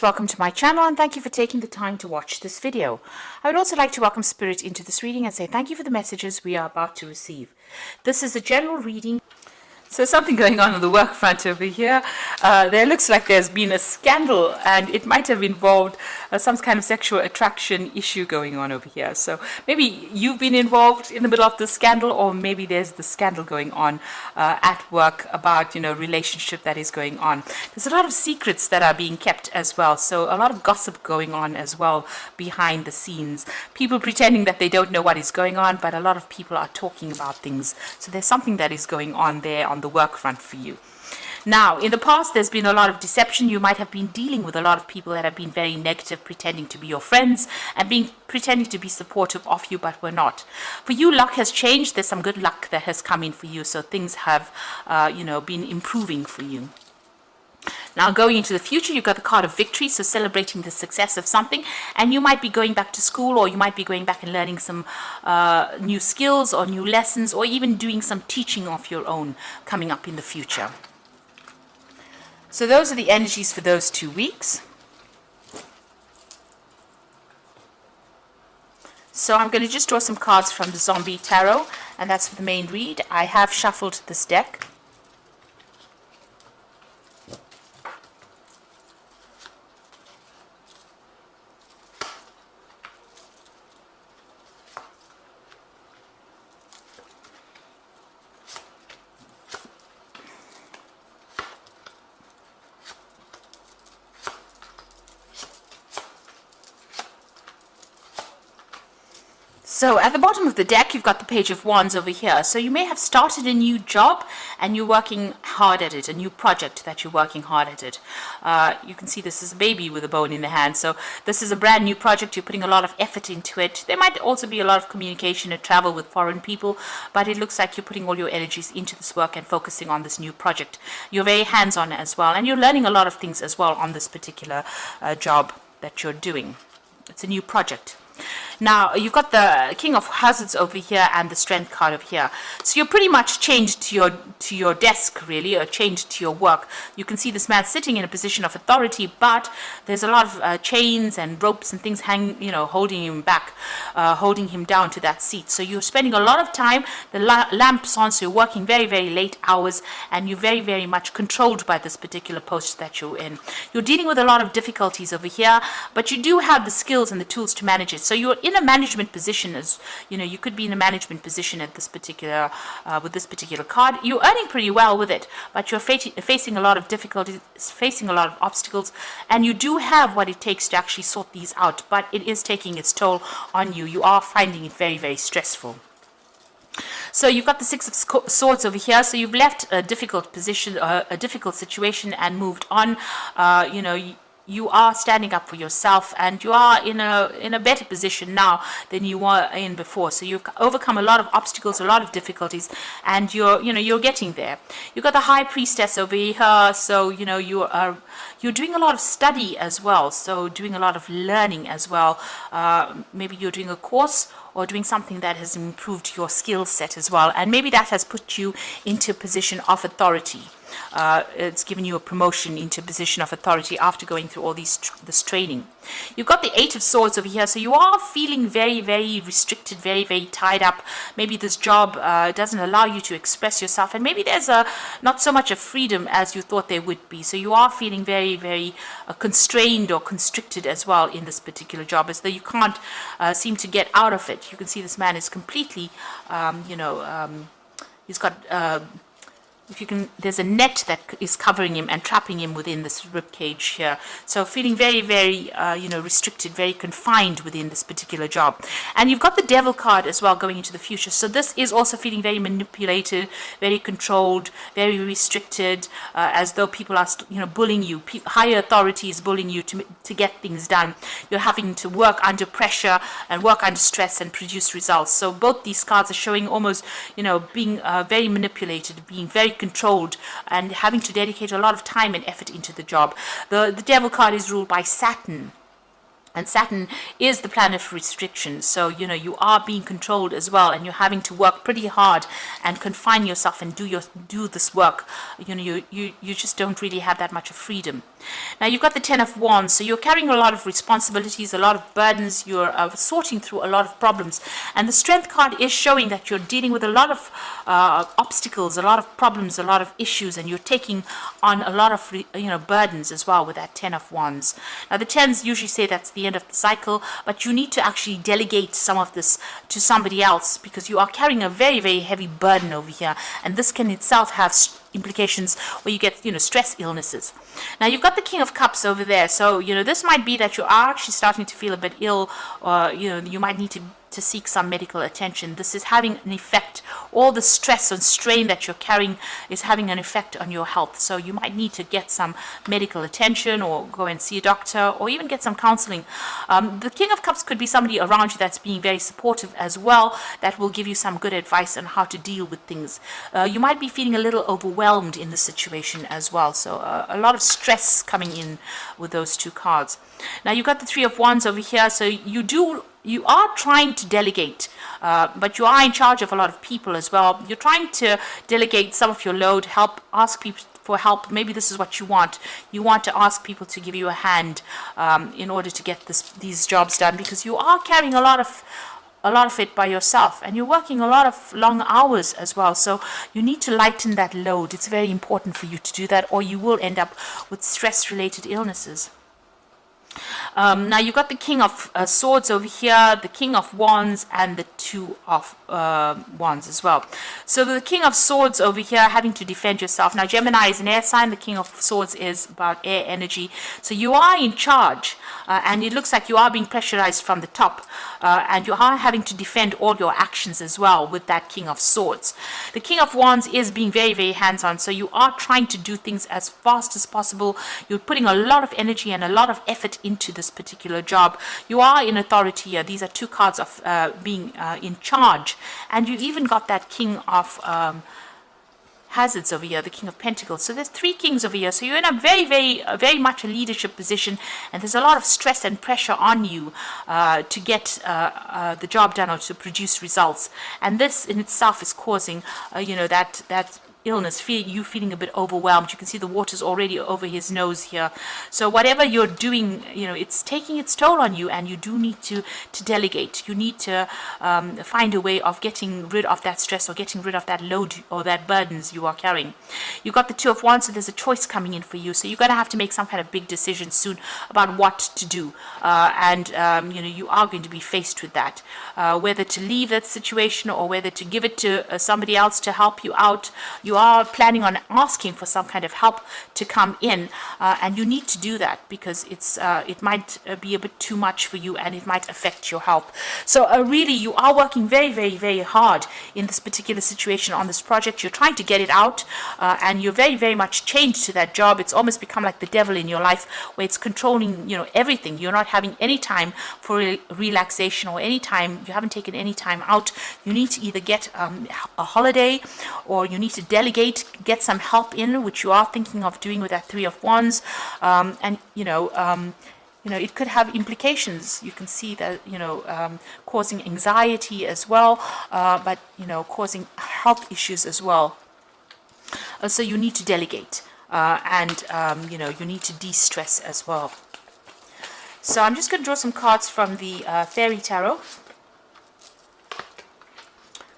Welcome to my channel and thank you for taking the time to watch this video. I would also like to welcome Spirit into this reading and say thank you for the messages we are about to receive. This is a general reading. So something going on the work front over here. There looks like there's been a scandal and it might have involved some kind of sexual attraction issue going on over here. So maybe you've been involved in the middle of the scandal, or maybe there's the scandal going on at work about, relationship that is going on. There's a lot of secrets that are being kept as well. So a lot of gossip going on as well behind the scenes. People pretending that they don't know what is going on, but a lot of people are talking about things. So there's something that is going on there on the work front for you. Now, in the past, there's been a lot of deception. You might have been dealing with a lot of people that have been very negative, pretending to be your friends and pretending to be supportive of you, but were not. For you, luck has changed. There's some good luck that has come in for you. So things have, been improving for you. Now, going into the future, you've got the card of victory, so celebrating the success of something, and you might be going back to school, or you might be going back and learning some new skills or new lessons, or even doing some teaching of your own coming up in the future. So those are the energies for those 2 weeks. So I'm going to just draw some cards from the Zombie Tarot, and that's for the main read. I have shuffled this deck. So at the bottom of the deck, you've got the Page of Wands over here. So you may have started a new job and you're working hard at it, a new project that you're working hard at it. You can see this is a baby with a bone in the hand. So this is a brand new project. You're putting a lot of effort into it. There might also be a lot of communication and travel with foreign people, but it looks like you're putting all your energies into this work and focusing on this new project. You're very hands-on as well, and you're learning a lot of things as well on this particular job that you're doing. It's a new project. Now, you've got the King of Hazards over here and the Strength card over here. So you're pretty much chained to your desk, really, or chained to your work. You can see this man sitting in a position of authority, but there's a lot of chains and ropes and things holding him back, holding him down to that seat. So you're spending a lot of time, the lamp's on, so you're working very, very late hours, and you're very, very much controlled by this particular post that you're in. You're dealing with a lot of difficulties over here, but you do have the skills and the tools to manage it. So you're in a management position, as you could be in a management position at this particular with this particular card. You're earning pretty well with it, but you're facing a lot of difficulties, facing a lot of obstacles, and you do have what it takes to actually sort these out, but it is taking its toll on you. You are finding it very, very stressful. So you've got the Six of Swords over here. So you've left a difficult position, a difficult situation, and moved on. You are standing up for yourself, and you are in a better position now than you were in before. So you've overcome a lot of obstacles, a lot of difficulties, and you're getting there. You've got the High Priestess over here. So you're doing a lot of study as well. So doing a lot of learning as well. Maybe you're doing a course or doing something that has improved your skill set as well, and maybe that has put you into a position of authority. It's given you a promotion into a position of authority after going through all this training. You've got the Eight of Swords over here, so you are feeling very, very restricted, very, very tied up. Maybe this job doesn't allow you to express yourself, and maybe there's not so much of freedom as you thought there would be. So you are feeling very, very constrained or constricted as well in this particular job, as though you can't seem to get out of it. You can see this man is completely, he's got there's a net that is covering him and trapping him within this rib cage here. So feeling very, very, restricted, very confined within this particular job. And you've got the Devil card as well going into the future. So this is also feeling very manipulated, very controlled, very restricted, as though people are, bullying you. Higher authorities bullying you to get things done. You're having to work under pressure and work under stress and produce results. So both these cards are showing almost, being very manipulated, being very controlled, and having to dedicate a lot of time and effort into the job. The Devil card is ruled by Saturn. And Saturn is the planet of restrictions. So, you are being controlled as well, and you're having to work pretty hard and confine yourself and do this work. You just don't really have that much of freedom. Now, you've got the Ten of Wands, so you're carrying a lot of responsibilities, a lot of burdens, you're sorting through a lot of problems. And the Strength card is showing that you're dealing with a lot of obstacles, a lot of problems, a lot of issues, and you're taking on a lot of burdens as well with that Ten of Wands. Now, the tens usually say that's the end of the cycle, but you need to actually delegate some of this to somebody else, because you are carrying a very, very heavy burden over here, and this can itself have implications where you get stress illnesses. Now, you've got the King of Cups over there, so this might be that you are actually starting to feel a bit ill, or you might need to seek some medical attention. This is having an effect. All the stress and strain that you're carrying is having an effect on your health, so you might need to get some medical attention, or go and see a doctor, or even get some counseling. The King of Cups could be somebody around you that's being very supportive as well, that will give you some good advice on how to deal with things. You might be feeling a little overwhelmed in the situation as well, so a lot of stress coming in with those two cards. Now, you've got the Three of Wands over here, so you are trying to delegate, but you are in charge of a lot of people as well. You're trying to delegate some of your load, ask people for help. Maybe this is what you want. You want to ask people to give you a hand in order to get these jobs done, because you are carrying a lot of it by yourself, and you're working a lot of long hours as well, so you need to lighten that load. It's very important for you to do that, or you will end up with stress-related illnesses. Now, you've got the King of Swords over here, the King of Wands, and the Two of Wands as well. So the King of Swords over here, having to defend yourself. Now, Gemini is an air sign. The King of Swords is about air energy. So you are in charge, and it looks like you are being pressurized from the top, and you are having to defend all your actions as well with that King of Swords. The King of Wands is being very, very hands-on, so you are trying to do things as fast as possible. You're putting a lot of energy and a lot of effort into this particular job. You are in authority here. These are two cards of being in charge, and you even got that King of Hazards over here, the King of Pentacles. So there's three kings over here, so you're in a very, very, very much a leadership position, and there's a lot of stress and pressure on you to get the job done, or to produce results, and this in itself is causing that illness, you feeling a bit overwhelmed. You can see the water's already over his nose here. So whatever you're doing, it's taking its toll on you, and you do need to delegate. You need to find a way of getting rid of that stress, or getting rid of that load, or that burdens you are carrying. You've got the Two of Wands, so there's a choice coming in for you. So you're going to have to make some kind of big decision soon about what to do, and you are going to be faced with that, whether to leave that situation, or whether to give it to somebody else to help you out. You are planning on asking for some kind of help to come in, and you need to do that, because it might be a bit too much for you, and it might affect your health. So really, you are working very, very, very hard in this particular situation on this project. You're trying to get it out, and you're very, very much chained to that job. It's almost become like the devil in your life, where it's controlling everything. You're not having any time for relaxation, or any time, you haven't taken any time out. You need to either get a holiday, or you need to delegate, get some help in, which you are thinking of doing with that Three of Wands, and it could have implications. You can see that causing anxiety as well, but causing health issues as well. So you need to delegate, and you need to de-stress as well. So I'm just going to draw some cards from the Fairy Tarot.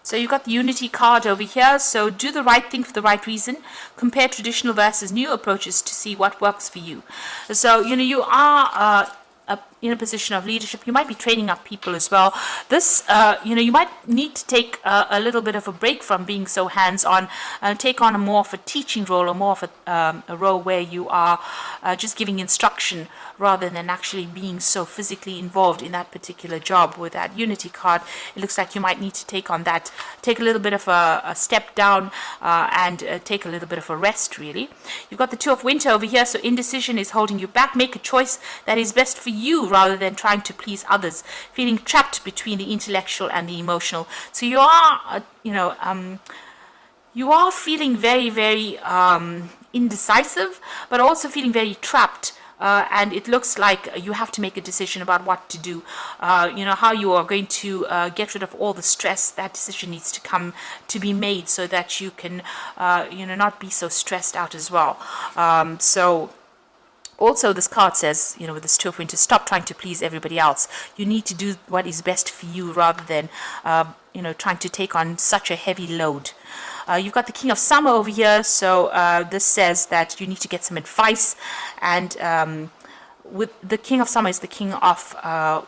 So you've got the Unity card over here. So do the right thing for the right reason. Compare traditional versus new approaches to see what works for you. So, you are in a position of leadership. You might be training up people as well. This, you might need to take a little bit of a break from being so hands-on, take on a more of a teaching role, or more of a role where you are just giving instruction, rather than actually being so physically involved in that particular job. With that Unity card, it looks like you might need to take on that, take a little bit of a step down, and take a little bit of a rest, really. You've got the Two of Winter over here, so indecision is holding you back. Make a choice that is best for you, rather than trying to please others, feeling trapped between the intellectual and the emotional. So you are, you are feeling very, very indecisive, but also feeling very trapped and it looks like you have to make a decision about what to do. You know, how you are going to get rid of all the stress. That decision needs to be made so that you can, you know, not be so stressed out as well. So also, this card says, you know, with this Two of Winter, stop trying to please everybody else. You need to do what is best for you rather than, you know, trying to take on such a heavy load. You've got the King of Summer over here, so this says that you need to get some advice, and with the King of Summer is the King of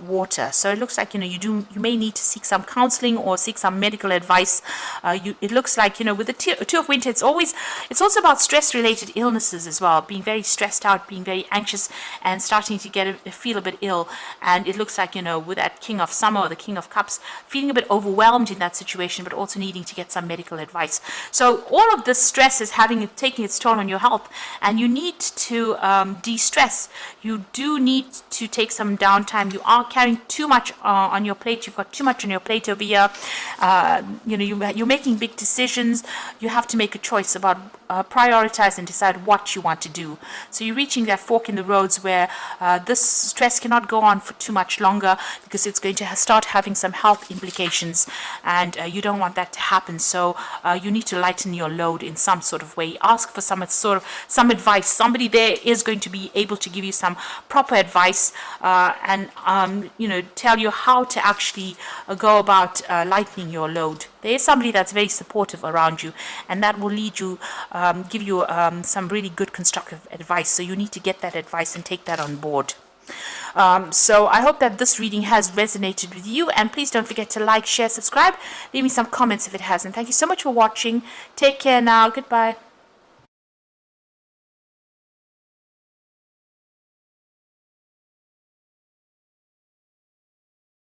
water, so it looks like, you know, you may need to seek some counseling or seek some medical advice. It looks like, you know, with the Two of Winter, it's also about stress related illnesses as well, being very stressed out, being very anxious, and starting to feel a bit ill. And it looks like, you know, with that King of Summer or the King of Cups, feeling a bit overwhelmed in that situation, but also needing to get some medical advice. So all of this stress is taking its toll on your health, and you need to de-stress. You do need to take some downtime. You are carrying too much on your plate. You've got too much on your plate over here. You know, you're making big decisions. You have to make a choice about prioritize and decide what you want to do. So you're reaching that fork in the roads where this stress cannot go on for too much longer, because it's going to start having some health implications, and you don't want that to happen. So you need to lighten your load in some sort of way. Ask for some advice. Somebody there is going to be able to give you some proper advice, and you know, tell you how to actually go about lightening your load. There is somebody that's very supportive around you, and that will lead you, give you some really good constructive advice. So you need to get that advice and take that on board. So I hope that this reading has resonated with you, and please don't forget to like, share, subscribe, leave me some comments if it hasn't. Thank you so much for watching. Take care now. Goodbye.